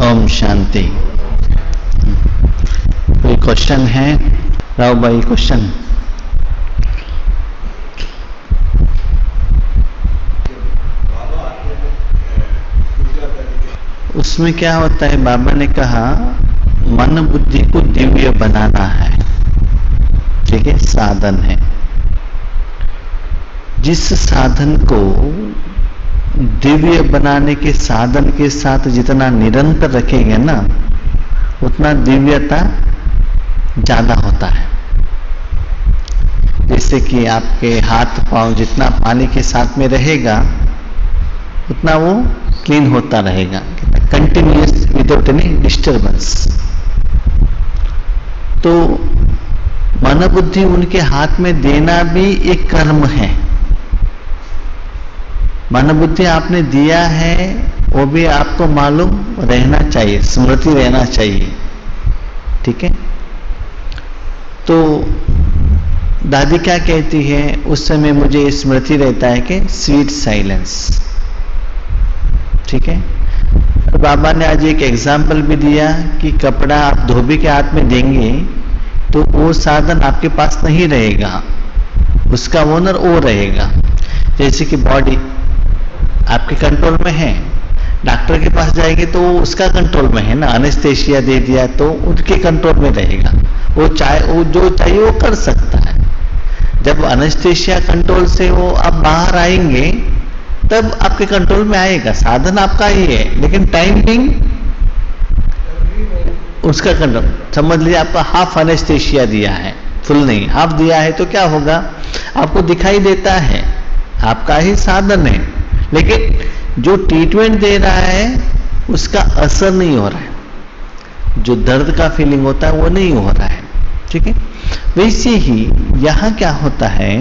ओम शांति। कोई क्वेश्चन है? राव भाई क्वेश्चन। उसमें क्या होता है, बाबा ने कहा मन बुद्धि को दिव्य बनाना है, ठीक है, साधन है। जिस साधन को दिव्य बनाने के साधन के साथ जितना निरंतर रखेंगे ना, उतना दिव्यता ज्यादा होता है। जैसे कि आपके हाथ पांव जितना पानी के साथ में रहेगा, उतना वो क्लीन होता रहेगा, कंटिन्यूअस विदाउट एनी डिस्टर्बेंस। तो मन बुद्धि उनके हाथ में देना भी एक कर्म है। मन बुद्धि आपने दिया है, वो भी आपको मालूम रहना चाहिए, स्मृति रहना चाहिए, ठीक है। तो दादी क्या कहती है, उस समय मुझे स्मृति रहता है कि स्वीट साइलेंस, ठीक है। बाबा ने आज एक एग्जाम्पल भी दिया कि कपड़ा आप धोबी के हाथ में देंगे तो वो साधन आपके पास नहीं रहेगा, उसका ओनर वो रहेगा। जैसे कि बॉडी आपके कंट्रोल में है, डॉक्टर के पास जाएंगे तो वो उसका कंट्रोल में है ना, एनेस्थेसिया दे दिया तो उनके कंट्रोल में रहेगा, वो जो चाहिए वो कर सकता है। जब एनेस्थेसिया कंट्रोल से वो आप बाहर आएंगे तब आपके कंट्रोल में आएगा। साधन आपका ही है, लेकिन टाइमिंग उसका कंट्रोल। समझ लीजिए आपका हाफ एनेस्थेसिया दिया है, फुल नहीं, हाफ दिया है, तो क्या होगा, आपको दिखाई देता है, आपका ही साधन है, लेकिन जो ट्रीटमेंट दे रहा है उसका असर नहीं हो रहा है, जो दर्द का फीलिंग होता है वो नहीं हो रहा है, ठीक है। वैसे ही यहां क्या होता है,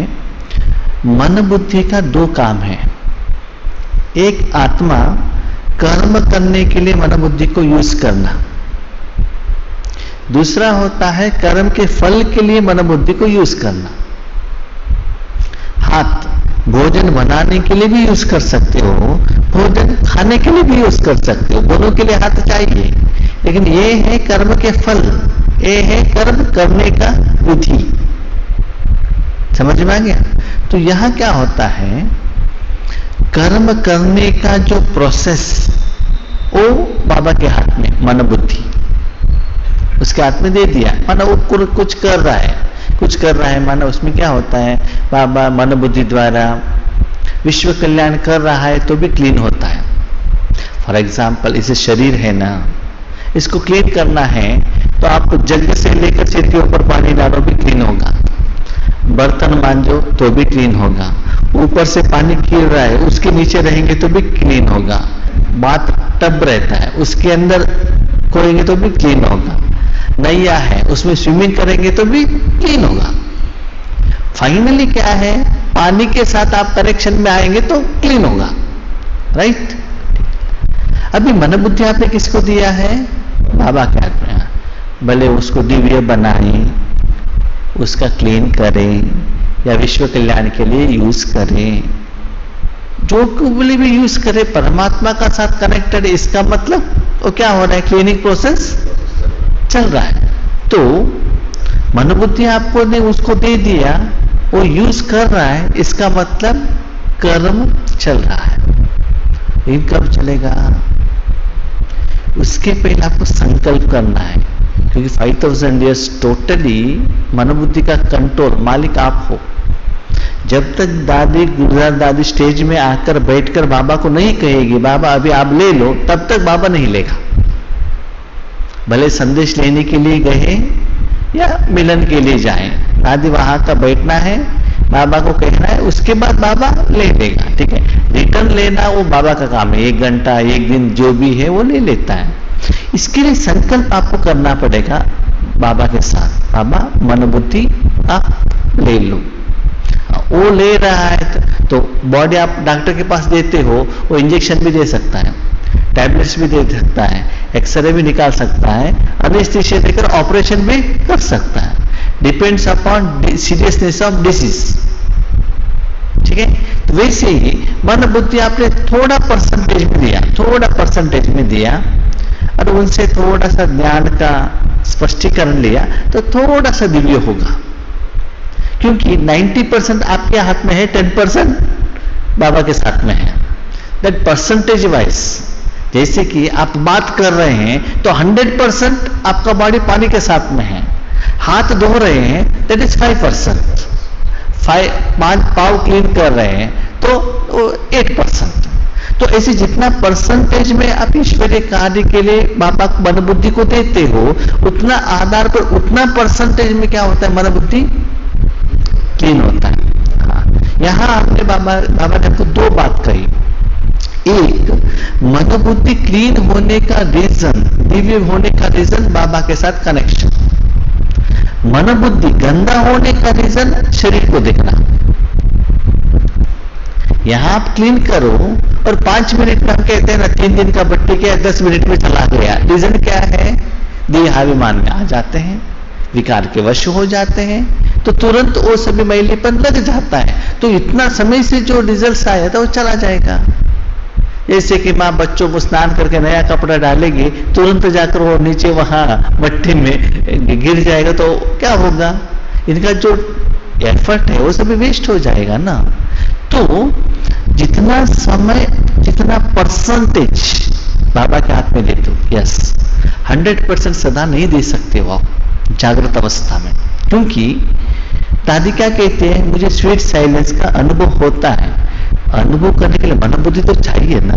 मन बुद्धि का दो काम है। एक आत्मा कर्म करने के लिए मन बुद्धि को यूज करना, दूसरा होता है कर्म के फल के लिए मन बुद्धि को यूज करना। हाथ भोजन बनाने के लिए भी यूज कर सकते हो, भोजन खाने के लिए भी यूज कर सकते हो, दोनों के लिए हाथ चाहिए। लेकिन ये है कर्म के फल, ये है कर्म करने का विधि। समझ में आ गया? तो यहां क्या होता है, कर्म करने का जो प्रोसेस वो बाबा के हाथ में, मन बुद्धि उसके हाथ में दे दिया। माना वो कुछ कर रहा है, कुछ कर रहा है, माना उसमें क्या होता है, बाबा मन बुद्धि द्वारा विश्व कल्याण कर रहा है तो भी क्लीन होता है। फॉर एग्जाम्पल, इसे शरीर है ना, इसको क्लीन करना है तो आप जग से लेकर सिर के ऊपर पानी डालो भी क्लीन होगा, बर्तन मांजो तो भी क्लीन होगा, ऊपर से पानी गिर रहा है उसके नीचे रहेंगे तो भी क्लीन होगा, बात टब रहता है उसके अंदर खोएंगे तो भी क्लीन होगा, नैया है उसमें स्विमिंग करेंगे तो भी क्लीन होगा। फाइनली क्या है, पानी के साथ आप कनेक्शन में आएंगे तो क्लीन होगा, राइट। अभी मन बुद्धि आपने किसको दिया है, बाबा के हाथ में। भले उसको दिव्य बनाएं, उसका क्लीन करें या विश्व कल्याण के लिए यूज करें, जो बोले भी यूज करें, परमात्मा का साथ कनेक्टेड, इसका मतलब वो क्या हो रहा है, क्लीनिंग प्रोसेस चल रहा है। तो मन बुद्धि आपको ने उसको दे दिया, वो यूज कर रहा है, इसका मतलब कर्म चल रहा है। लेकिन कब चलेगा, उसके पहले आपको संकल्प करना है, क्योंकि 5000 ईयर्स टोटली मन बुद्धि का कंट्रोल मालिक आप हो। जब तक दादी गुजरात दादी स्टेज में आकर बैठकर बाबा को नहीं कहेगी बाबा अभी आप ले लो, तब तक बाबा नहीं लेगा। भले संदेश लेने के लिए गए या मिलन के लिए जाएं, दादी वहां का बैठना है, बाबा को कहना है, उसके बाद बाबा ले लेगा, ठीक है। रिटर्न लेना वो बाबा का काम है, 1 घंटा 1 दिन जो भी है वो ले लेता है। इसके लिए संकल्प आपको करना पड़ेगा बाबा के साथ, बाबा मन बुद्धि आप ले लो। वो ले रहा है तो बॉडी आप डॉक्टर के पास देते हो, वो इंजेक्शन भी दे सकता है, टैबलेट्स भी दे सकता है, एक्सरे भी निकाल सकता है, एनेस्थीसिया देकर ऑपरेशन भी कर सकता है, depends upon seriousness of disease, ठीक है। तो वैसे ही मन बुद्धि आपने थोड़ा परसेंटेज में दिया, थोड़ा परसेंटेज में दिया, और उनसे थोड़ा सा ज्ञान का स्पष्टीकरण लिया तो थोड़ा सा दिव्य होगा, क्योंकि 90% आपके हाथ में है, 10% बाबा के साथ में है। दैट परसेंटेज वाइज, जैसे कि आप बात कर रहे हैं तो 100% आपका बॉडी पानी के साथ में है, हाथ धो रहे हैं दैट इज 5%, 5 पाव क्लीन कर रहे हैं तो 8%। तो ऐसे जितना परसेंटेज में आप ईश्वरीय कार्य के लिए बाबा मन बुद्धि को देते हो, उतना आधार पर उतना परसेंटेज में क्या होता है, मन बुद्धि क्लीन होता है। हाँ, यहां आपने बाबा ने आपको 2 बात कही। एक, मन बुद्धि क्लीन होने का रीजन, दिव्य होने का रीजन बाबा के साथ कनेक्शन। मन बुद्धि गंदा होने का रीजन शरीर को देखना। यहां आप क्लीन करो और 5 मिनट में हम कहते हैं ना 3 दिन का बट्टी किया 10 मिनट में चला गया। रीजन क्या है, देहाभिमान में आ जाते हैं, विकार के वश हो जाते हैं, तो तुरंत वो सभी मैलीपन लग जाता है। तो इतना समय से जो रिजल्ट आया था वो चला जाएगा। जैसे कि माँ बच्चों को स्नान करके नया कपड़ा डालेगी, तुरंत जाकर वो नीचे वहां मट्टी में गिर जाएगा तो क्या होगा, इनका जो एफर्ट है वो सभी वेस्ट हो जाएगा ना। तो जितना समय, जितना परसेंटेज बाबा के हाथ में दे दो, यस 100% सदा नहीं दे सकते वो आप जागृत अवस्था में, क्योंकि दादी क्या कहते हैं, मुझे स्वीट साइलेंस का अनुभव होता है। अनुभव करने के लिए मन बुद्धि तो चाहिए ना,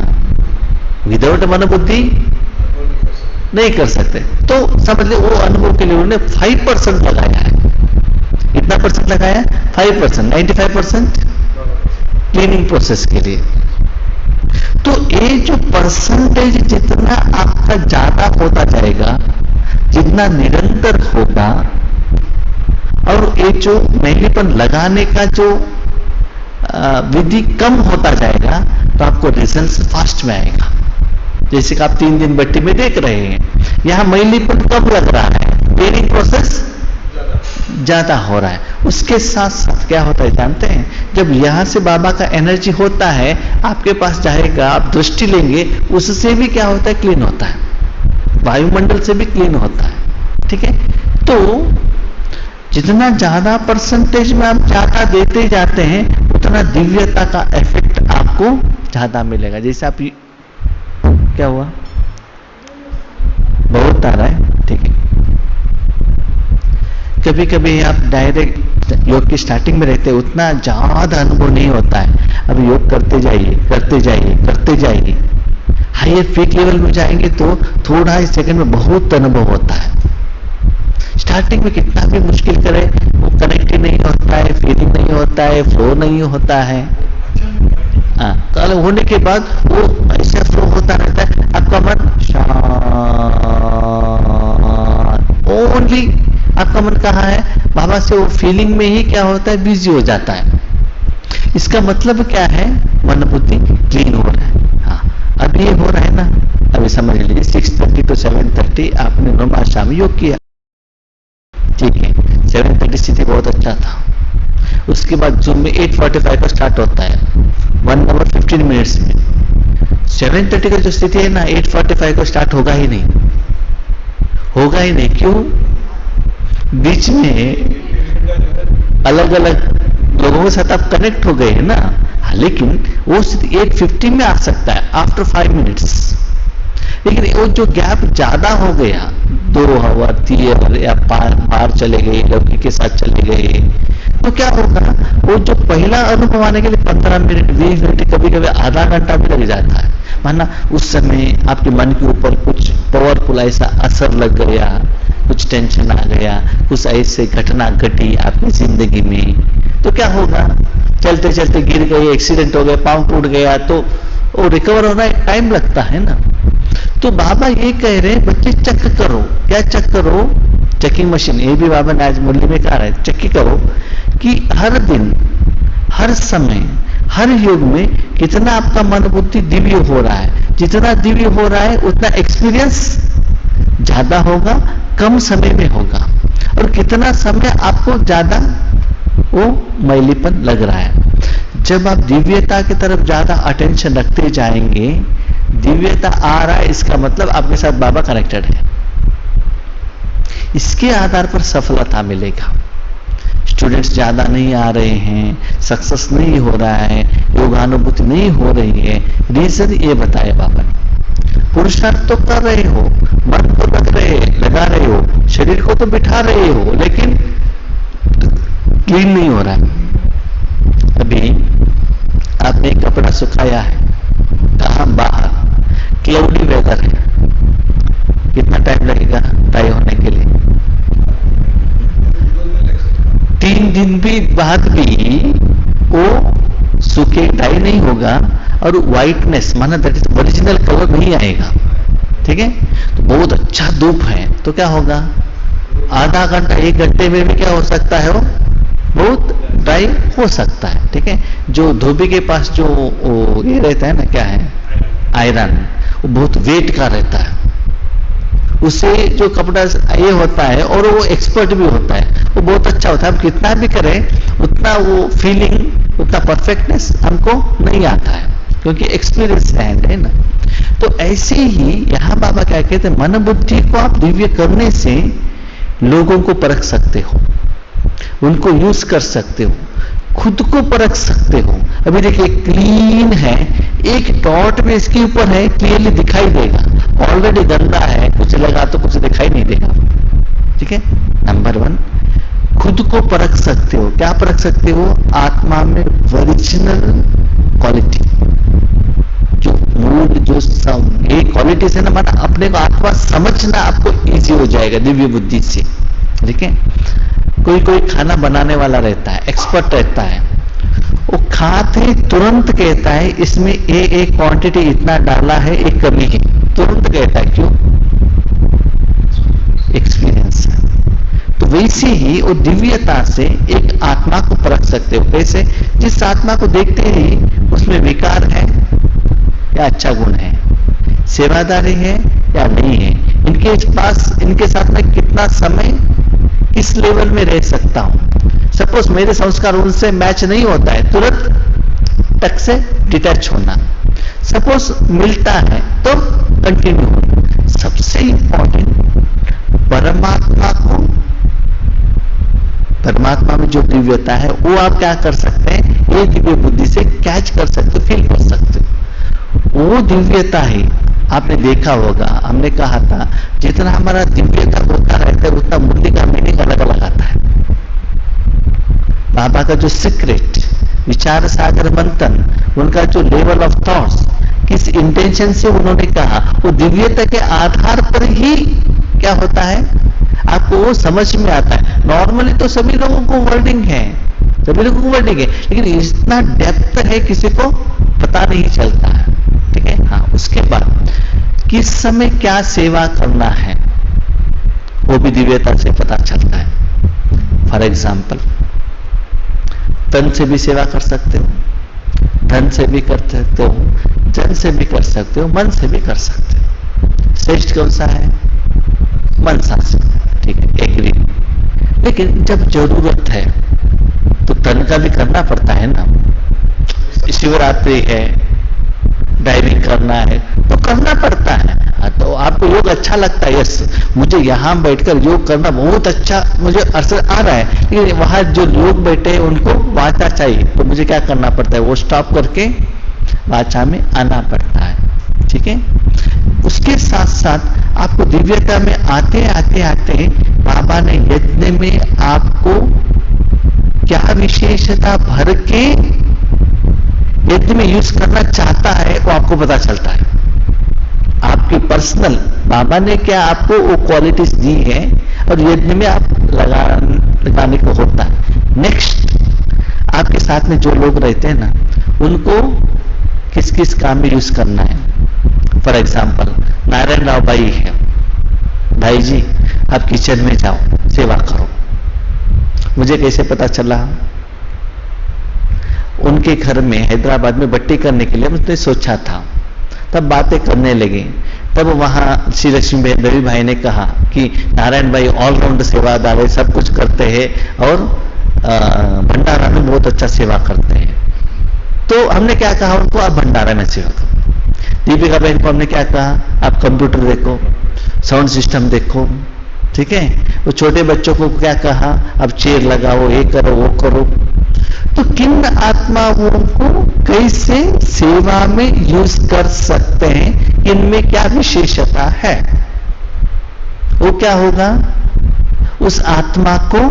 विदाउट मन बुद्धि नहीं कर सकते। तो समझ लो वो अनुभव के लिए उन्होंने 5% लगाया है। कितना परसेंट लगाया, 5%, 95% क्लीनिंग प्रोसेस के लिए। तो ये जो परसेंटेज जितना आपका ज्यादा होता जाएगा, जितना निरंतर होगा, और ये जो मैलीपन लगाने का जो विधि कम होता जाएगा, तो आपको रिजल्ट फास्ट में आएगा। जैसे कि आप 3 दिन बट्टी में देख रहे हैं, यहां मैलीपन कम लग रहा है, क्लीनिंग प्रोसेस ज्यादा हो रहा है। उसके साथ साथ क्या होता है जानते हैं, जब यहां से बाबा का एनर्जी होता है आपके पास जाएगा, आप दृष्टि लेंगे, उससे भी क्या होता है, क्लीन होता है, वायुमंडल से भी क्लीन होता है। ठीक है, तो जितना ज्यादा परसेंटेज में आप ज्यादा देते जाते हैं, उतना दिव्यता का इफेक्ट आपको ज्यादा मिलेगा। जैसे आप क्या हुआ, बहुत आ रहा है, ठीक है। कभी कभी आप डायरेक्ट योग की स्टार्टिंग में रहते हैं, उतना ज्यादा अनुभव नहीं होता है। अब योग करते जाइए, करते जाइए, करते जाइए, हायर पीक लेवल में जाएंगे तो थोड़ा ही सेकंड में बहुत अनुभव होता है। स्टार्टिंग में कितना भी मुश्किल करे, वो कनेक्ट ही नहीं होता है, फीलिंग नहीं होता है, फ्लो नहीं होता है। कल होने के बाद वो ऐसा फ्लो होता रहता है, आपका मन शांत, ओनली आपका मन कहाँ है, बाबा से वो फीलिंग में ही क्या होता है, बिजी हो जाता है। इसका मतलब क्या है, मन बुद्धि क्लीन हो रहा है। हाँ, अभी ये हो रहा है ना, अभी समझ लीजिए 6:30 to 7:30 आपने नॉर्मल शाम योग किया, ठीक है। 7:30 स्थिति बहुत अच्छा था। उसके बाद जूम में 8:45 का स्टार्ट होता है, 1 hour 15 मिनट्स में। 7:30 का जो स्थिति है ना, 8:45 को स्टार्ट होगा ही नहीं, होगा ही नहीं। क्यों, बीच में अलग अलग लोगों के साथ आप कनेक्ट हो गए हैं ना। लेकिन वो 8:50 में आ सकता है, आफ्टर 5 मिनट्स। लेकिन वो जो गैप ज्यादा हो गया, 2 आवर 3 आवर, या बाहर चले गए, लड़की के साथ चले गए, तो क्या होगा, वो जो पहला अनुभव आने के लिए 15 मिनट 20 मिनट, कभी कभी आधा घंटा भी लग जाता है। माना उस समय आपके मन के ऊपर कुछ पावरफुल ऐसा असर लग गया, कुछ टेंशन आ गया, कुछ ऐसे घटना घटी आपकी जिंदगी में, तो क्या होगा, चलते चलते गिर गए, एक्सीडेंट हो गया, पांव टूट गया, तो वो रिकवर होना टाइम लगता है ना। तो बाबा ये कह रहे हैं, बच्चे चेक करो। क्या चेक करो, चेकिंग मशीन। ये भी बाबा ने आज मुरली में कहा है, चेक करो कि हर दिन, हर समय, हर युग में कितना आपका मन बुद्धि दिव्य हो रहा है। जितना दिव्य हो रहा है उतना एक्सपीरियंस ज्यादा होगा, कम समय में होगा। और कितना समय आपको ज्यादा वो मैलीपन लग रहा है। जब आप दिव्यता की तरफ ज्यादा अटेंशन रखते जाएंगे दिव्यता आ रहा है इसका मतलब आपके साथ बाबा कनेक्टेड है। इसके आधार पर सफलता मिलेगा। स्टूडेंट्स ज्यादा नहीं आ रहे हैं, सक्सेस नहीं हो रहा है, योगानुभूति नहीं हो रही है, रीजन ये बताया बाबा ने। पुरुषार्थ तो कर रहे हो, मन को लगा रहे हो, शरीर को तो बिठा रहे हो, लेकिन क्लीन नहीं हो रहा है। अभी आपने कपड़ा सुखाया है, कहां? बाहर, क्लाउडी वेदर है, कितना टाइम लगेगा ड्राई होने के लिए? 3 दिन भी बाद भी वो सूखे ड्राई नहीं होगा और व्हाइटनेस माना दैट इज ओरिजिनल कलर नहीं आएगा। ठीक है, तो बहुत अच्छा धूप है तो क्या होगा? आधा घंटा 1 घंटे में भी क्या हो सकता है? वो बहुत ड्राई हो सकता है। ठीक है, जो धोबी के पास जो ये रहता है ना, क्या है, आयरन, वो बहुत वेट का रहता है, उससे जो कपड़ा ये होता है और वो एक्सपर्ट भी होता है, वो बहुत अच्छा होता है। हम कितना भी करें उतना वो फीलिंग, उतना परफेक्टनेस हमको नहीं आता है, क्योंकि एक्सपीरियंस है ना। तो ऐसे ही यहां बाबा क्या कहते हैं, मन बुद्धि को आप दिव्य करने से लोगों को परख सकते हो, उनको यूज कर सकते हो, खुद को परख सकते हो। अभी देखिए क्लीन है, एक डॉट में इसके ऊपर है, क्लियरली दिखाई देगा। ऑलरेडी गंदा है, कुछ लगा तो कुछ दिखाई नहीं देगा। ठीक है, नंबर 1 खुद को परख सकते हो। क्या परख सकते हो? आत्मा में ओरिजिनल क्वालिटी, जो मूल जो ये क्वालिटी से ना, माना अपने को आत्मा समझना आपको इजी हो जाएगा दिव्य बुद्धि से। ठीक है, कोई खाना बनाने वाला रहता है, एक्सपर्ट रहता है, वो खाते तुरंत कहता है इसमें ये क्वांटिटी इतना डाला है, एक कमी है, तुरंत कहता है। क्यों? एक्सपीरियंस है। तो वैसे ही वो दिव्यता से एक आत्मा को परख सकते हो। कैसे? जिस आत्मा को देखते ही उसमें विकार है या अच्छा गुण है, सेवादारी है या नहीं है, इनके साथ में कितना समय, किस लेवल में रह सकता हूं। सपोज मेरे संस्कार उनसे मैच नहीं होता है, तुरंत टक से डिटैच होना। सपोज मिलता है तो कंटिन्यू होना। सबसे इंपॉर्टेंट परमात्मा में जो दिव्यता है वो आप क्या कर सकते हैं? ये दिव्य बुद्धि से कैच कर सकते हो, फील कर सकते हो। वो दिव्यता ही आपने देखा होगा, हमने कहा था जितना हमारा दिव्यता होता रहता है उतना मूल्य का मीनिंग अलग अलग आता है। बाबा का जो सीक्रेट विचार सागर मंथन, उनका जो लेवल ऑफ थॉट्स, किस इंटेंशन से उन्होंने कहा, वो दिव्यता के आधार पर ही क्या होता है आपको वो समझ में आता है। नॉर्मली तो सभी लोगों को वर्डिंग है, लेकिन इतना डेप्थ है किसी को पता नहीं चलता है। ठीक है, हाँ, उसके बाद किस समय क्या सेवा करना है वो भी दिव्यता से पता चलता है। फॉर एग्जाम्पल, तन से भी सेवा कर सकते हो, धन से भी कर सकते हो, जन से भी कर सकते हो, मन से भी कर सकते हो। श्रेष्ठ कौन सा है? मन से। ठीक है, एग्री। लेकिन जब जरूरत है तो तन का भी करना पड़ता है ना। शिवरात्रि है, ड्राइविंग करना है तो करना पड़ता है। तो आपको योग अच्छा लगता है, यस, मुझे यहां बैठकर योग करना बहुत अच्छा मुझे असर आ रहा है, लेकिन वहां जो लोग बैठे हैं उनको वाचा चाहिए, तो मुझे क्या करना पड़ता है? वो स्टॉप करके वाचा में आना पड़ता है। ठीक है, उसके साथ साथ आपको दिव्यता में आते आते बाबा ने यज्ञ में आपको क्या विशेषता भर के यज्ञ में यूज करना चाहता है वो आपको पता चलता है। आपकी पर्सनल बाबा ने क्या आपको वो क्वालिटीज दी है और यज्ञ में आप लगाने को होता है। नेक्स्ट, आपके साथ में जो लोग रहते हैं ना, उनको किस किस काम में यूज करना है। फॉर एग्जाम्पल, नारायण राव भाई है, भाई जी आप किचन में जाओ, सेवा करो। मुझे कैसे पता चला? उनके घर में हैदराबाद में बट्टी करने के लिए उसने सोचा था, तब बातें करने लगे। तब वहां श्री लक्ष्मी रवि भाई ने कहा कि नारायण भाई ऑलराउंड सेवादार है, सब कुछ करते हैं और भंडारा में बहुत अच्छा सेवा करते हैं। तो हमने क्या कहा उनको, आप भंडारा में सेवा करो। दीपिका बहन को हमने क्या कहा, आप कंप्यूटर देखो, साउंड सिस्टम देखो, ठीक है। वो छोटे बच्चों को क्या कहा, अब चेयर लगाओ, ये करो वो करो। तो किन आत्माओं को कैसे सेवा में यूज कर सकते हैं, इनमें क्या विशेषता है, वो क्या होगा, उस आत्मा को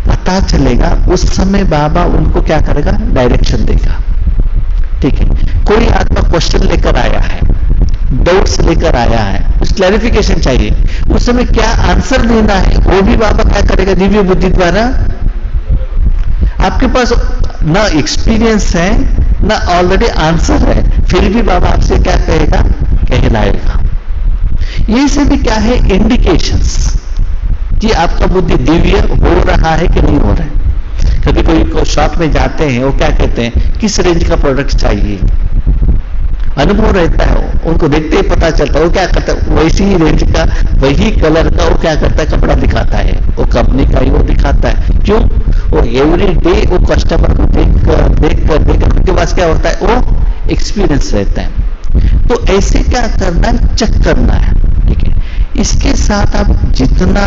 पता चलेगा। उस समय बाबा उनको क्या करेगा, डायरेक्शन देगा। ठीक है, कोई आत्मा क्वेश्चन लेकर आया है, डाउट्स लेकर आया है, कुछ क्लैरिफिकेशन चाहिए, उस समय क्या आंसर देना है वो भी बाबा क्या करेगा, दिव्य बुद्धि द्वारा। आपके पास ना एक्सपीरियंस है ना ऑलरेडी आंसर है, फिर भी बाबा आपसे क्या कहेगा, कहलाएगा। ये सभी क्या है, इंडिकेशंस कि आपका बुद्धि दिव्य हो रहा है कि नहीं हो रहा है। कभी कोई शॉप में जाते हैं, वो क्या कहते हैं, किस रेंज का प्रोडक्ट चाहिए, अनुभव रहता है, उनको देखते ही पता चलता है। वो क्या करता है, वैसी ही रेंज का, वही कलर का वो क्या करता है, कपड़ा दिखाता है, वो कंपनी का ही वो दिखाता है। क्यों, वो एवरी डे वो कस्टमर को देख कर उनके पास क्या होता है, वो एक्सपीरियंस रहता है। तो ऐसे क्या करना है, चेक करना है। ठीक है, इसके साथ आप जितना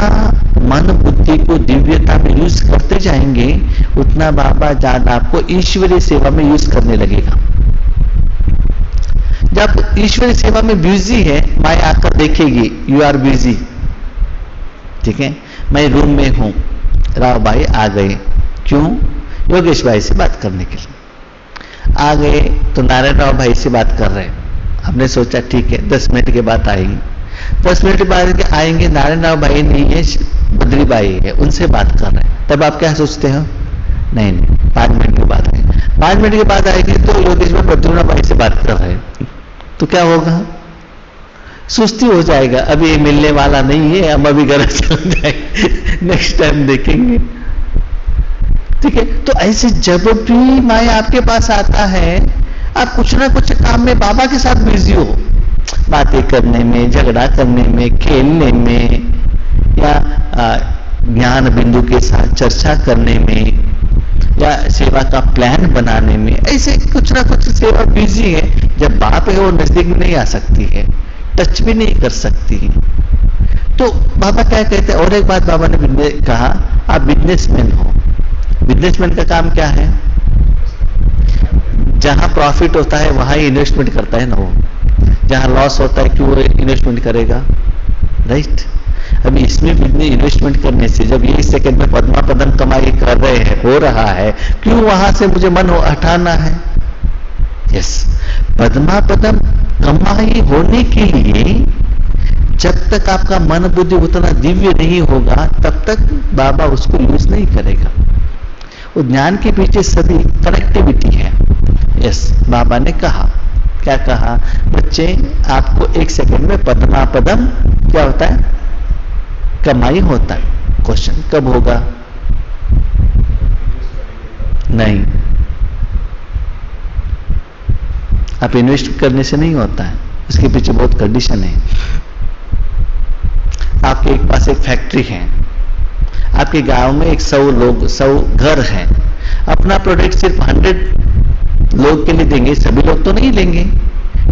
मन बुद्धि को दिव्यता में यूज करते जाएंगे, उतना बाबा ज्यादा आपको ईश्वरीय सेवा में यूज करने लगेगा। जब ईश्वरीय सेवा में बिजी है, माया आकर देखेगी यू आर बिजी, ठीक है, मैं रूम में हूं, राव भाई आ गए, क्यों, योगेश भाई से बात करने के लिए आ गए, तो नारायण राव भाई से बात कर रहे हैं। आपने सोचा ठीक है 10 मिनट के बाद आएंगे, 10 मिनट के बाद आएंगे, नारायण राव भाई नहीं है, बद्री भाई है, उनसे बात कर रहे हैं। तब आप क्या सोचते हो, नहीं 5 मिनट के बाद आएंगे, 5 मिनट के बाद आएंगे तो योगेश भाई बद्रीनाथ भाई से बात कर रहे हैं, तो क्या होगा, सुस्ती हो जाएगा, अब ये मिलने वाला नहीं है, हम अभी घर चल जाएंगे, नेक्स्ट टाइम देखेंगे। ठीक है, तो ऐसे जब भी माया आपके पास आता है, आप कुछ ना कुछ काम में बाबा के साथ बिजी हो, बातें करने में, झगड़ा करने में, खेलने में, या ज्ञान बिंदु के साथ चर्चा करने में, या सेवा का प्लान बनाने में, ऐसे कुछ ना कुछ सेवा बिजी है। जब बाप है वो नजदीक में नहीं आ सकती है, टच भी नहीं कर सकती है। तो बाबा क्या कहते हैं, और एक बात बाबा ने कहा, आप बिजनेसमैन हो। बिजनेसमैन का काम क्या है, जहां प्रॉफिट होता है वहां ही इन्वेस्टमेंट करता है ना, वो जहां लॉस होता है क्यों वो इन्वेस्टमेंट करेगा, राइट। अभी इसमें भी इन्वेस्टमेंट करने से, जब ये सेकंड में पद्मा पदम कमाई कर रहे हैं, हो रहा है, क्यों वहां से मुझे मन हटाना है। यस, पद्मा पदम कमाई होने के लिए जब तक आपका मन बुद्धि उतना दिव्य नहीं होगा, तब तक बाबा उसको यूज नहीं करेगा। वो ज्ञान के पीछे सभी कनेक्टिविटी है। यस, बाबा ने कहा, क्या कहा, बच्चे आपको 1 सेकंड में पद्मा पदम क्या होता है, कमाई होता है। क्वेश्चन कब होगा, नहीं, आप इन्वेस्ट करने से नहीं होता है, उसके पीछे बहुत कंडीशन है। आपके एक पास एक फैक्ट्री है, आपके गांव में 100 घर हैं, अपना प्रोडक्ट सिर्फ 100 लोग के लिए देंगे, सभी लोग तो नहीं लेंगे,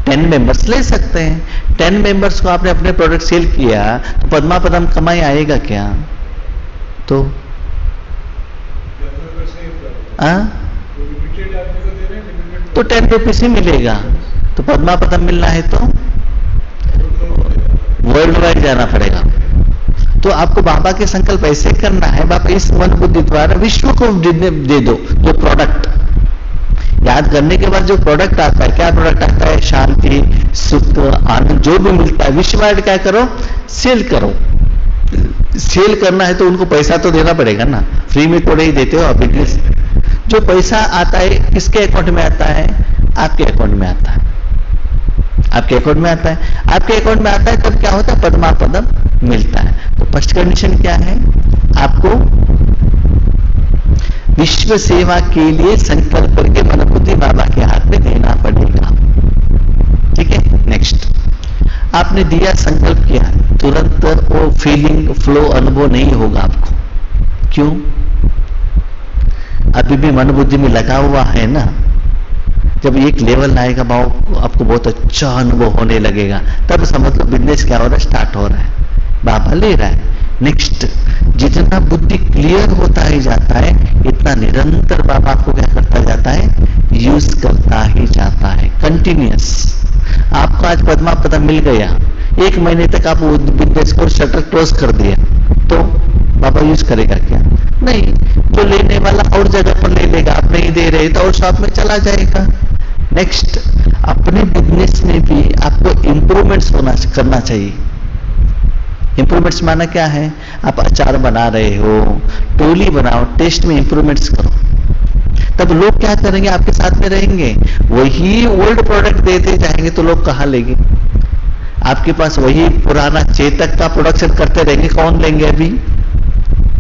10 मेंबर्स ले सकते हैं। 10 मेंबर्स को आपने अपने प्रोडक्ट सेल किया, तो पद्मा पदम कमाई आएगा क्या, तो तो 10 रुपीज ही मिलेगा। तो पद्मा पदम मिलना है तो वर्ल्ड वाइड जाना पड़ेगा। तो आपको बाबा के संकल्प ऐसे करना है, बाबा इस मन बुद्धि द्वारा विश्व को दे दो जो प्रोडक्ट। याद करने के बाद जो प्रोडक्ट आता है, क्या प्रोडक्ट आता है, शांति, सुख, आनंद, जो भी मिलता है विश्व वाइड क्या करो, सेल करो। सेल करना है तो उनको पैसा तो देना पड़ेगा ना, फ्री में तो नहीं देते हो आप। जो पैसा आता है किसके अकाउंट में आता है, आपके अकाउंट में आता है, आपके अकाउंट में आता है, आपके अकाउंट में आता है, तब क्या होता है, पद्मा पदम मिलता है। तो फर्स्ट कंडीशन क्या है, आपको विश्व सेवा के लिए संकल्प करके मन बुद्धि बाबा के हाथ में देना पड़ेगा। ठीक है, नेक्स्ट, आपने दिया, संकल्प किया, तुरंत वो फीलिंग फ्लो अनुभव नहीं होगा आपको। क्यों, अभी भी मन बुद्धि में लगा हुआ है ना, जब एक लेवल आएगा आपको बहुत अच्छा अनुभव होने लगेगा, तब समझ लो बिजनेस क्या हो रहा है, स्टार्ट हो रहा है, बाबा ले रहा है। नेक्स्ट, जितना बुद्धि क्लियर होता ही जाता है, इतना निरंतर बाबा आपको क्या करता जाता है, यूज करता ही जाता है, कंटिन्यूअस। आपको आज पद्मा पदम मिल गया, 1 महीने तक आप बिजनेस को शटर क्लोज कर दिया, तो बाबा यूज करेगा क्या? नहीं। जो लेने वाला और जगह पर ले लेगा, आप नहीं दे रहे तो और शॉप में चला जाएगा। नेक्स्ट, अपने बिजनेस में भी आपको इंप्रूवमेंट्स करना चाहिए। इंप्रूवमेंट्स माना क्या है? आप अचार बना रहे हो, टोली बनाओ, टेस्ट में इंप्रूवमेंट्स करो, तब लोग क्या करेंगे, आपके साथ में रहेंगे। वही ओल्ड प्रोडक्ट देते जाएंगे तो लोग कहां लेंगे? आपके पास वही पुराना चेतक का प्रोडक्शन करते रहेंगे, कौन लेंगे? अभी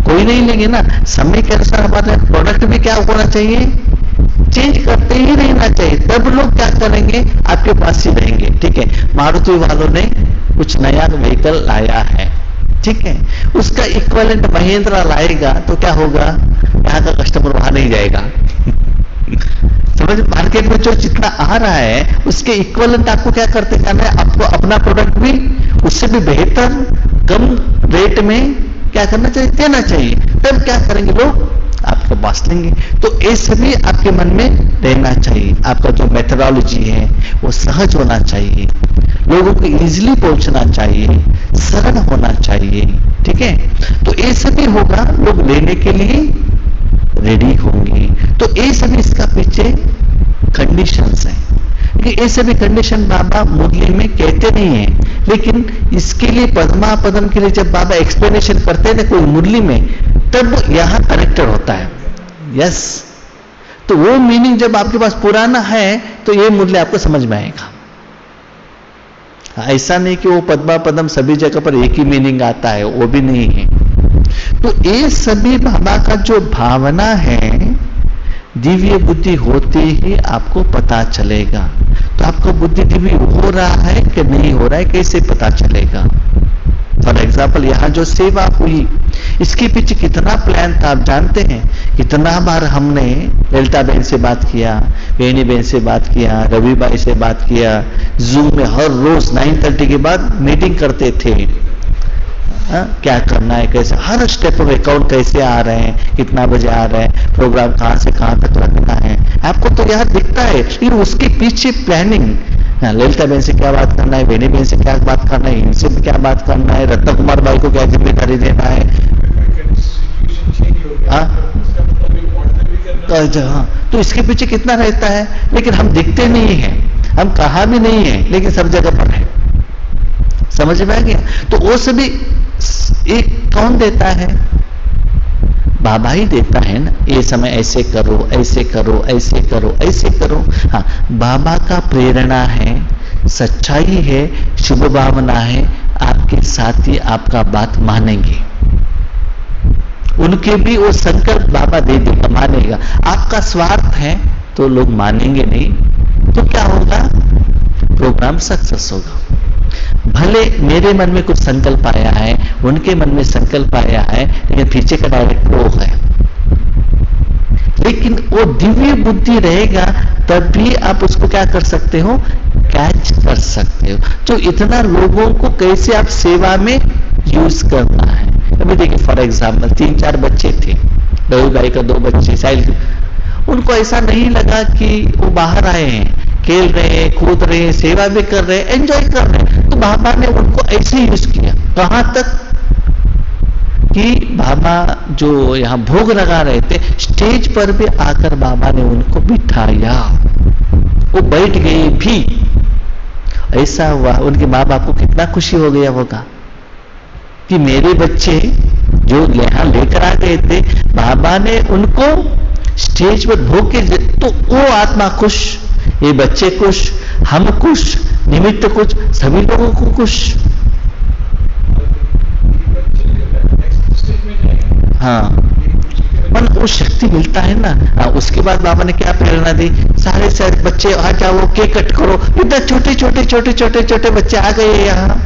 कोई नहीं लेंगे ना। समय के अनुसार हमारे प्रोडक्ट भी क्या होना चाहिए, चेंज करते ही रहना चाहिए, तब लोग क्या करेंगे, आपके पास ही रहेंगे। ठीक है, मारुति वालों ने कुछ नया व्हीकल लाया है, ठीक है, उसका इक्विवेलेंट महिंद्रा लाएगा तो क्या होगा, यहाँ का कस्टमर वहां नहीं जाएगा। समझ, मार्केट में जो जितना आ रहा है उसके इक्विवेलेंट आपको क्या करते जाना है, आपको अपना प्रोडक्ट भी उससे भी बेहतर कम रेट में क्या करना चाहिए, देना चाहिए, तब क्या करेंगे लोग, आपके पास लेंगे। तो ये सभी आपके मन में रहना चाहिए। आपका जो मेथोडोलॉजी है वो सहज होना चाहिए, लोगों को इजीली पहुंचना चाहिए, सरल होना चाहिए। ठीक है, तो ये सभी होगा, लोग लेने के लिए रेडी होंगे। तो ये सभी इसका पीछे कंडीशंस हैं, ये सभी कंडीशन बाबा मुरली में कहते नहीं है, लेकिन इसके लिए पद्मा पदम के लिए जब बाबा एक्सप्लेनेशन करते हैं ना कोई मुरली में, तब यहां कनेक्टेड होता है। यस, तो वो मीनिंग जब आपके पास पुराना है तो ये मुरली आपको समझ में आएगा। ऐसा नहीं कि वो पद्मा पदम सभी जगह पर एक ही मीनिंग आता है, वो भी नहीं है। तो ये सभी बाबा का जो भावना है, दिव्य बुद्धि होते ही आपको पता चलेगा। तो आपको बुद्धि दिव्य हो रहा है कि नहीं हो रहा है, कैसे पता चलेगा? फॉर एग्जाम्पल, यहां जो सेवा हुई, इसके पीछे कितना प्लान था आप जानते हैं? कितना बार हमने ललिता बहन से बात किया, वेणी बहन से बात किया, रवि भाई से बात किया, जूम में हर रोज 9:30 के बाद मीटिंग करते थे। क्या करना है, कैसे, हर स्टेप में अकाउंट कैसे आ रहे हैं, कितना बजे आ रहे हैं, प्रोग्राम कहां से कहां तक रखना है, आपको तो यहां दिखता है, लेकिन उसके पीछे प्लानिंग, ललिता बहन से क्या बात करना है, वेणी बहन से क्या बात करना है, इनसे क्या बात करना है, रत्न कुमार भाई को क्या जिम्मेदारी देना है। तो इसके पीछे कितना रहता है, लेकिन हम दिखते नहीं है, हम कहा भी नहीं है, लेकिन सब जगह पर है। समझ में आ गया? तो वो सभी एक कौन देता है? बाबा ही देता है ना। ये समय ऐसे करो, ऐसे करो, ऐसे करो, ऐसे करो। हाँ, बाबा का प्रेरणा है, सच्चाई है, शुभ भावना है, आपके साथी आपका बात मानेंगे, उनके भी वो संकल्प बाबा दे देगा, मानेगा। आपका स्वार्थ है तो लोग मानेंगे नहीं, तो क्या होगा, प्रोग्राम सक्सेस होगा। भले मेरे मन में कुछ संकल्प आया है, उनके मन में संकल्प आया है, लेकिन पीछे का डायरेक्टर वो है, लेकिन वो दिव्य बुद्धि रहेगा तब भी आप उसको क्या कर सकते हो, कैच कर सकते हो। तो इतना लोगों को कैसे आप सेवा में यूज करना है। अभी देखिए फॉर एग्जाम्पल 3-4 बच्चे थे, रवि भाई का 2 बच्चे, साइल, उनको ऐसा नहीं लगा कि वो बाहर आए हैं, खेल रहे हैं, कूद रहे हैं, सेवा भी कर रहे हैं, एंजॉय कर रहे हैं, तो बाबा ने उनको ऐसे यूज किया। कहां तक कि बाबा जो यहाँ भोग लगा रहे थे, स्टेज पर भी आकर बाबा ने उनको बिठाया, वो बैठ गए भी। ऐसा हुआ, उनके माँ बाप को कितना खुशी हो गया होगा कि मेरे बच्चे जो यहाँ लेकर आ गए थे, बाबा ने उनको स्टेज पर भोग के, तो वो आत्मा खुश, ये बच्चे खुश, हम खुश, निमित्त कुछ, सभी लोगों को खुश। हाँ, मन वो शक्ति मिलता है ना। हाँ, उसके बाद बाबा ने क्या प्रेरणा दी, सारे बच्चे आ जाओ, केक कट करो। इतना छोटे छोटे छोटे छोटे छोटे बच्चे आ गए यहाँ,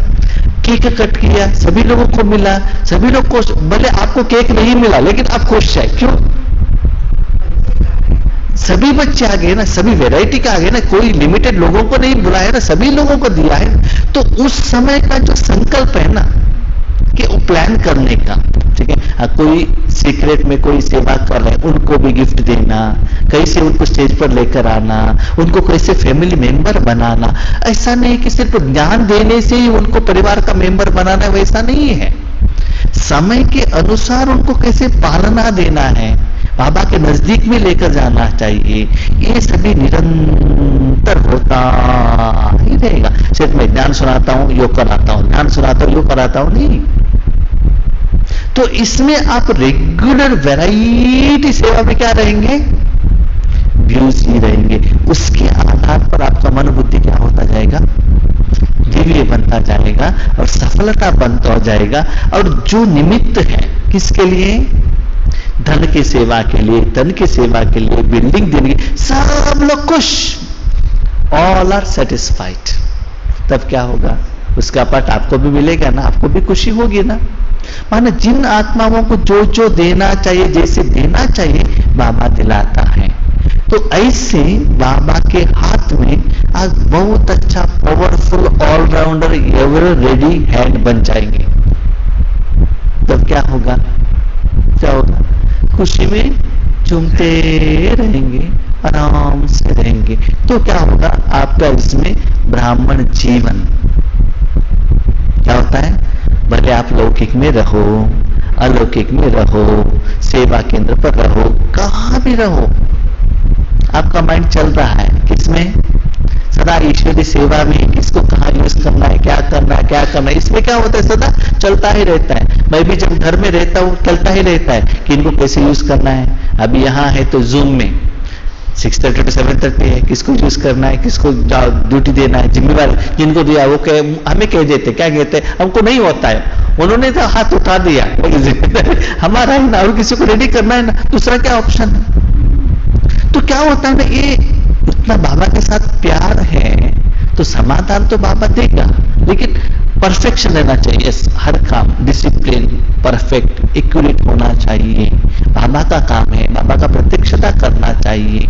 केक कट किया, सभी लोगों को मिला, सभी लोग को, भले आपको केक नहीं मिला लेकिन आप खुश है, क्यों? सभी बच्चे आ गए ना, सभी वैरायटी का आ गए ना, कोई लिमिटेड लोगों को नहीं बुलाया ना, सभी लोगों को दिया है। तो उस समय का जो संकल्प है ना कि वो प्लान करने का, ठीक है, कोई सीक्रेट में कोई सेवा कर रहे हैं उनको भी गिफ्ट देना, कैसे उनको स्टेज पर लेकर आना, उनको कैसे फैमिली मेंबर बनाना, ऐसा नहीं कि सिर्फ ज्ञान देने से ही उनको परिवार का मेंबर बनाना है, वैसा नहीं है। समय के अनुसार उनको कैसे पालना देना है, बाबा के नजदीक में लेकर जाना चाहिए, ये सभी निरंतर होता ही रहेगा। सिर्फ मैं ज्ञान सुनाता हूं, योग कराता हूं, ज्ञान सुनाता हूं, योग कराता हूं, नहीं। तो इसमें आप रेगुलर वैरायटी सेवा में क्या रहेंगे, व्यूज ही रहेंगे। उसके आधार पर आपका मन बुद्धि क्या होता जाएगा, दिव्य बनता जाएगा और सफलता बनता जाएगा। और जो निमित्त है किसके लिए, धन की सेवा के लिए, तन की सेवा के लिए, बिल्डिंग देने के, सब लोग खुश, ऑल आर सेटिस्फाइड। तब क्या होगा, उसका पाठ आपको भी मिलेगा ना, आपको भी खुशी होगी ना। माने जिन आत्माओं को जो जो देना चाहिए, जैसे देना चाहिए, बाबा दिलाता है। तो ऐसे बाबा के हाथ में आज बहुत अच्छा powerful all rounder ever ready hand बन जाएंगे। तब क्या होगा, क्या होगा, खुशी में झूमते रहेंगे, आराम से रहेंगे। तो क्या होगा, आपका इसमें ब्राह्मण जीवन क्या होता है, भले आप लौकिक में रहो, अलौकिक में रहो, सेवा केंद्र पर रहो, कहां भी रहो, आपका माइंड चल रहा है किसमें, सदा ईश्वरीय सेवा में, किसको कहां यूज करना है, क्या करना है, क्या करना है, इसमें क्या होता है, सदा चलता ही रहता है। मैं भी जब घर में रहता हूं चलता ही रहता है कि इनको कैसे यूज करना है। अभी यहां है तो जूम में 6:30 to 7:30 है, किसको यूज करना है, किसको ड्यूटी देना है, जिम्मेवारी जिनको दिया वो हमें कह देते, क्या कहते हैं, हमको नहीं होता है, उन्होंने तो हाथ उठा दिया, हमारा है ना, और किसी को रेडी करना है ना, दूसरा क्या ऑप्शन है। तो क्या होता है ना, ये उतना बाबा के साथ प्यार है तो समाधान तो बाबा देगा, लेकिन परफेक्शन रहना चाहिए, हर काम डिसिप्लिन परफेक्ट एक्यूरेट होना चाहिए। बाबा का काम है, बाबा का प्रत्यक्षता करना चाहिए।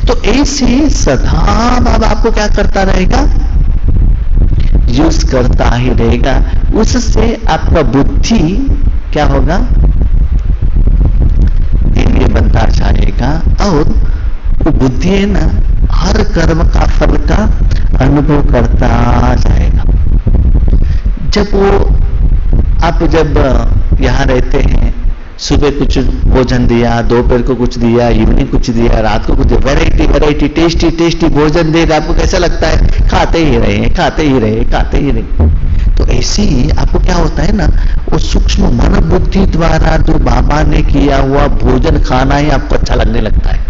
तो ऐसे सदा बाबा आपको क्या करता रहेगा, यूज करता ही रहेगा। उससे आपका बुद्धि क्या होगा, दिव्य बनता जाएगा। और वो बुद्धि है ना, हर कर्म का फल का अनुभव करता जाएगा। जब वो आप जब यहां रहते हैं, सुबह कुछ भोजन दिया, दोपहर को कुछ दिया, इवनिंग कुछ दिया, रात को कुछ दिया, वैरायटी वैरायटी टेस्टी टेस्टी भोजन दे, आपको कैसा लगता है, खाते ही रहे, खाते ही रहे, खाते ही रहे। तो ऐसे ही आपको क्या होता है ना, वो सूक्ष्म मन बुद्धि द्वारा जो बाबा ने किया हुआ भोजन खाना ही आपको अच्छा लगने लगता है।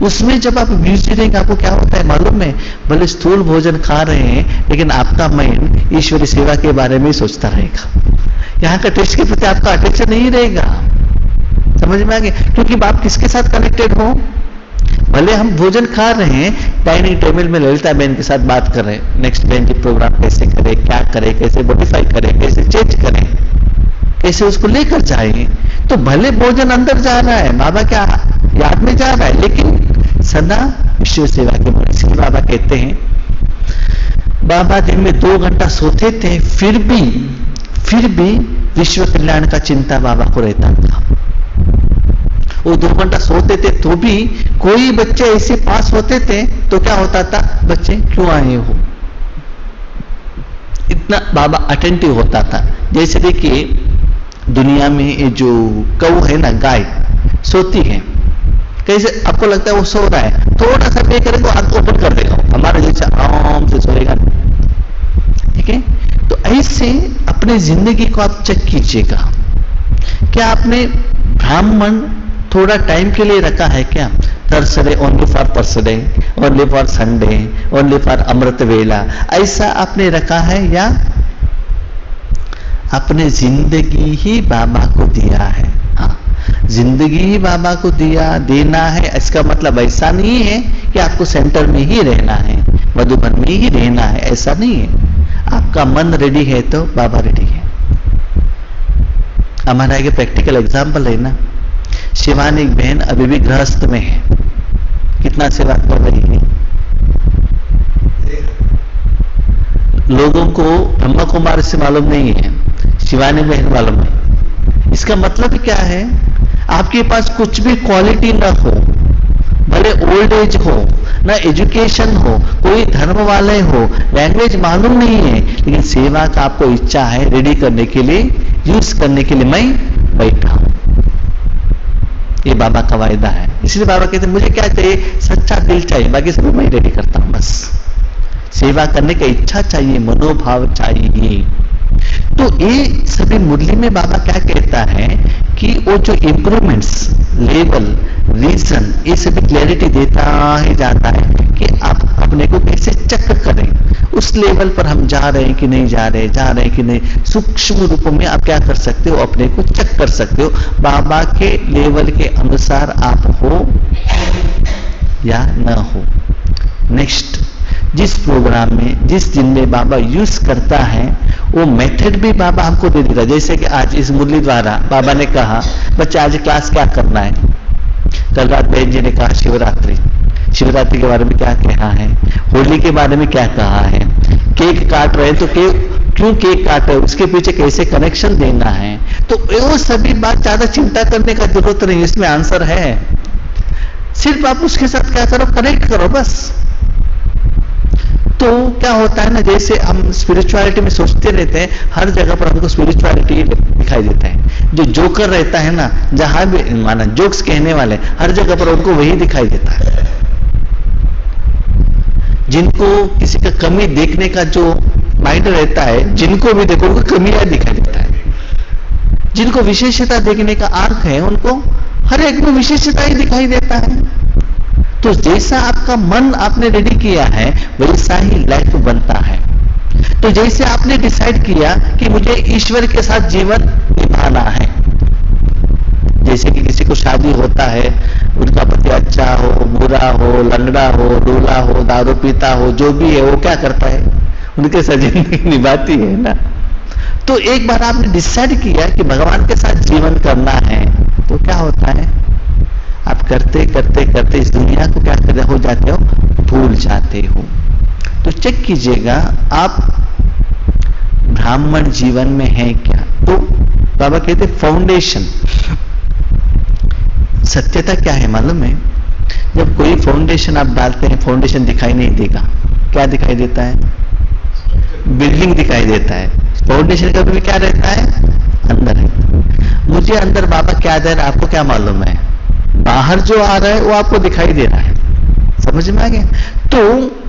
उसमें जब आप बिजी रहेंगे, आपको क्या होता है मालूम है, भले स्थूल भोजन खा रहे हैं लेकिन आपका माइंड ईश्वरी सेवा के बारे में सोचता रहेगा, यहाँ का टेस्ट के प्रति आपका अटेंशन नहीं रहेगा। समझ में आ गया, क्योंकि आप किसके साथ कनेक्टेड हो, भले हम भोजन खा रहे हैं, डाइनिंग टेबल में ललिता बहन के साथ बात कर रहे हैं, नेक्स्ट बहन की प्रोग्राम कैसे करें, क्या करें, कैसे मॉडिफाई करें, कैसे चेंज करें, कैसे उसको लेकर जाएं। तो भले भोजन अंदर जा रहा है, बाबा क्या याद में जा रहा है, लेकिन सदा विश्व सेवा के मन। इसलिए बाबा कहते हैं, बाबा दिन में 2 घंटा सोते थे, फिर भी विश्व कल्याण का चिंता बाबा को रहता था। वो 2 घंटा सोते थे तो भी कोई बच्चे ऐसे पास होते थे तो क्या होता था, बच्चे क्यों आए हो, इतना बाबा अटेंटिव होता था। जैसे देखिए दुनिया में ये जो गऊ है ना, गाय सोती है, कैसे आपको लगता है वो सो रहा है, थोड़ा सा पे करेगा आंख ओपन कर देगा, हमारे जैसे आराम से सोएगा, ठीक है। तो ऐसे अपने जिंदगी को आप चेक कीजिएगा, क्या आपने ब्राह्मण थोड़ा टाइम के लिए रखा है क्या, थर्सडे ओनली फॉर पर्सडे, only for Sunday, only for Amrit vela, ऐसा आपने रखा है, या अपने जिंदगी ही बाबा को दिया है। हाँ, जिंदगी ही बाबा को देना है। इसका मतलब ऐसा नहीं है कि आपको सेंटर में ही रहना है, मधुबन में ही रहना है, ऐसा नहीं है। आपका मन रेडी है तो बाबा रेडी है। हमारा एक प्रैक्टिकल एग्जाम्पल है ना, शिवानी बहन अभी भी गृहस्थ में है, कितना सेवा कर रही है। लोगों को ब्रह्मा कुमारी से मालूम नहीं है, शिवानी बहन मालूम है। इसका मतलब क्या है, आपके पास कुछ भी क्वालिटी ना हो, भले ओल्ड एज हो, ना एजुकेशन हो, कोई धर्म वाले हो, लैंग्वेज मालूम नहीं है, लेकिन सेवा का आपको इच्छा है, रेडी करने के लिए, यूज करने के लिए मैं बैठा हूं। ये बाबा का वायदा है। इसलिए बाबा कहते हैं मुझे क्या चाहिए, सच्चा दिल चाहिए, बाकी सब मैं रेडी करता हूं। बस सेवा करने की इच्छा चाहिए, मनोभाव चाहिए। तो ये सभी मुरली में बाबा क्या कहता है कि वो जो इंप्रूवमेंट्स, लेवल, रीजन, ये सभी क्लैरिटी देता ही जाता है कि आप अपने को कैसे चेक करें, उस लेवल पर हम जा रहे हैं कि नहीं जा रहे हैं कि नहीं। सूक्ष्म रूप में आप क्या कर सकते हो, अपने को चेक कर सकते हो, बाबा के लेवल के अनुसार आप हो या न हो। नेक्स्ट, जिस प्रोग्राम में, जिस दिन में बाबा यूज करता है, वो मेथड भी बाबा हमको दे देगा। जैसे कि आज इस मुरली द्वारा बाबा ने कहा, बच्चा आज क्लास क्या करना है। कल रात बहन जी ने कहा शिवरात्रि, शिवरात्रि के बारे में क्या कहा है, होली के बारे में क्या कहा है, केक काट रहे हैं तो क्यों केक काट रहे, उसके पीछे कैसे कनेक्शन देना है। तो वो सभी बात ज्यादा चिंता करने का जरूरत नहीं, इसमें आंसर है। सिर्फ आप उसके साथ क्या करो, कनेक्ट करो बस। तो क्या होता है ना, जैसे हम स्पिरिचुअलिटी में सोचते रहते हैं, हर जगह पर हमको स्पिरिचुअलिटी दिखाई देता है। जो जोकर रहता है ना, जहां भी माना जोक्स कहने वाले, हर जगह पर उनको वही दिखाई देता है। जिनको किसी का कमी देखने का जो माइंड रहता है, जिनको भी देखो उनको कमियां दिखाई देता है। जिनको विशेषता देखने का आंख है, उनको हर एक में विशेषता ही दिखाई देता है। तो जैसा आपका मन आपने रेडी किया है, वैसा ही लाइफ बनता है। तो जैसे आपने डिसाइड किया कि मुझे ईश्वर के साथ जीवन निभाना है, जैसे कि किसी को शादी होता है, उनका पति अच्छा हो, बुरा हो, लंगड़ा हो, लूला हो, दारू पीता हो, जो भी है, वो क्या करता है, उनके साथ जिंदगी निभाती है ना। तो एक बार आपने डिसाइड किया कि भगवान के साथ जीवन करना है, तो क्या होता है, आप करते करते करते इस दुनिया को क्या कर हो जाते हो, भूल जाते हो। तो चेक कीजिएगा आप ब्राह्मण जीवन में हैं क्या। तो बाबा कहते फाउंडेशन, सत्यता क्या है मालूम है, जब कोई फाउंडेशन आप डालते हैं, फाउंडेशन दिखाई नहीं देगा, क्या दिखाई देता है, बिल्डिंग दिखाई देता है। फाउंडेशन का भी क्या रहता है, अंदर है। मुझे अंदर बाबा क्या दे रहा है, आपको क्या मालूम है, बाहर जो आ रहा है वो आपको दिखाई दे रहा है। समझ में आ गया। तो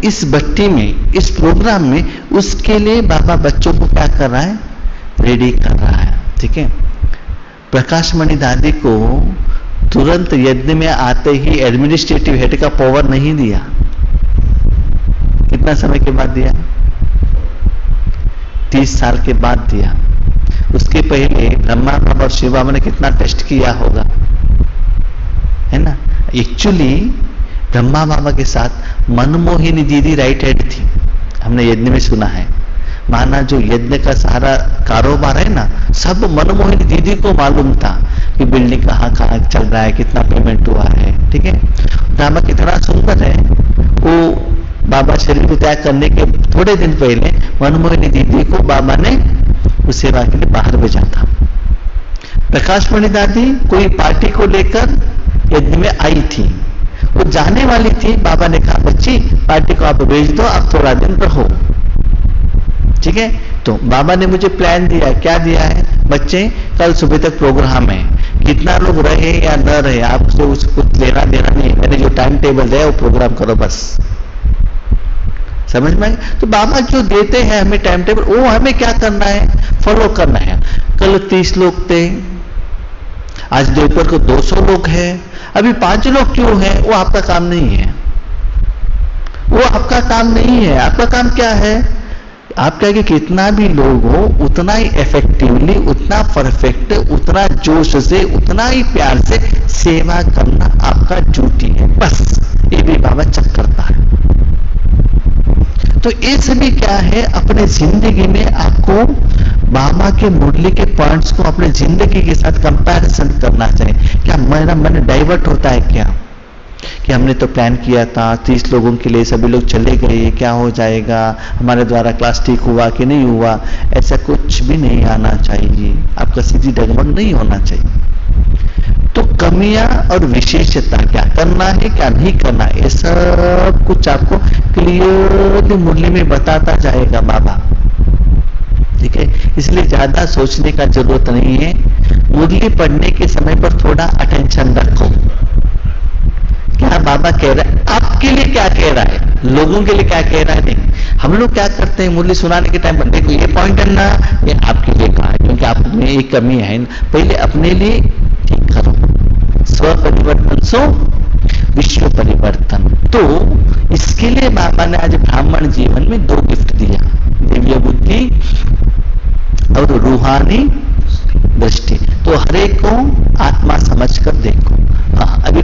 इस भट्टी में, इस प्रोग्राम में, उसके लिए बाबा बच्चों को क्या कर रहा है, रेडी कर रहा है। ठीक है। प्रकाश मणि दादी को तुरंत यज्ञ में आते ही एडमिनिस्ट्रेटिव हेड का पावर नहीं दिया। कितना समय के बाद दिया, 30 साल के बाद दिया। उसके पहले ब्रह्मा बाबा और शिव बाबा ने कितना टेस्ट किया होगा, है ना। एक्चुअली ब्रह्मा बाबा के साथ मनमोहिनी दीदी राइट हैंड थी, हमने यज्ञ में सुना है। माना जो यज्ञ का सारा कारोबार है ना, सब मनमोहिनी दीदी को मालूम था कि बिल्डिंग कहाँ कहाँ चल रहा है, कितना पेमेंट हुआ है। ठीक है। ब्रह्मा कितना सुंदर है, वो बाबा शरीर को त्याग करने के थोड़े दिन पहले मनमोहिनी दीदी को बाबा ने उस सेवा के लिए बाहर भेजा था। प्रकाश मणि दादी कोई पार्टी को लेकर यज्ञ में आई थी, वो जाने वाली थी। बाबा ने कहा बच्ची पार्टी को आप भेज दो, आप थोड़ा दिन रहो। ठीक है। तो बाबा ने मुझे प्लान दिया, क्या दिया है, बच्चे कल सुबह तक प्रोग्राम है, कितना लोग रहे या न रहे आपसे उसको लेना देना नहीं, मैंने जो टाइम टेबल दिया वो प्रोग्राम करो बस। समझ में। तो बाबा जो देते हैं हमें टाइम टेबल, वो हमें क्या करना है, फॉलो करना है। कल 30 लोग थे, आज दोपहर को 200 लोग हैं, अभी 5 लोग क्यों हैं, वो आपका काम नहीं है। वो आपका काम नहीं है। आपका काम क्या है, आपका कि कितना भी लोग हो उतना ही इफेक्टिवली, उतना परफेक्ट, उतना जोश से, उतना ही प्यार से सेवा करना आपका ड्यूटी है। बस ये भी बाबा चेक करता है। तो ये सभी क्या है, अपने जिंदगी में आपको बाबा के मुरली के पॉइंट्स को अपने जिंदगी के साथ कंपैरिजन करना चाहिए। क्या मेरा मन डाइवर्ट होता है क्या, कि हमने तो प्लान किया था 30 लोगों के लिए, सभी लोग चले गए, क्या हो जाएगा, हमारे द्वारा क्लास ठीक हुआ कि नहीं हुआ, ऐसा कुछ भी नहीं आना चाहिए। आपका सीधी डगमग नहीं होना चाहिए। तो कमियां और विशेषता, क्या करना है क्या नहीं करना, ये सब कुछ आपको क्लियरली मुरली में बताता जाएगा बाबा। ठीक है, इसलिए ज्यादा सोचने का जरूरत नहीं है। मुरली पढ़ने के समय पर थोड़ा अटेंशन रखो, क्या बाबा कह रहा है, आपके लिए क्या कह रहा है, लोगों के लिए क्या कह रहा है। नहीं, हम लोग क्या करते हैं मुरली सुनाने के टाइम पर, देखो ये पॉइंट है ना, ये आपके लिए कहा है क्योंकि आप में एक कमी है, पहले अपने लिए ठीक करो। स्व परिवर्तन सो विश्व परिवर्तन। तो इसके लिए बाबा ने आज ब्राह्मण जीवन में 2 गिफ्ट दिया, दिव्य बुद्धि और रूहानी दृष्टि। तो हर एक को आत्मा समझकर देखो। अभी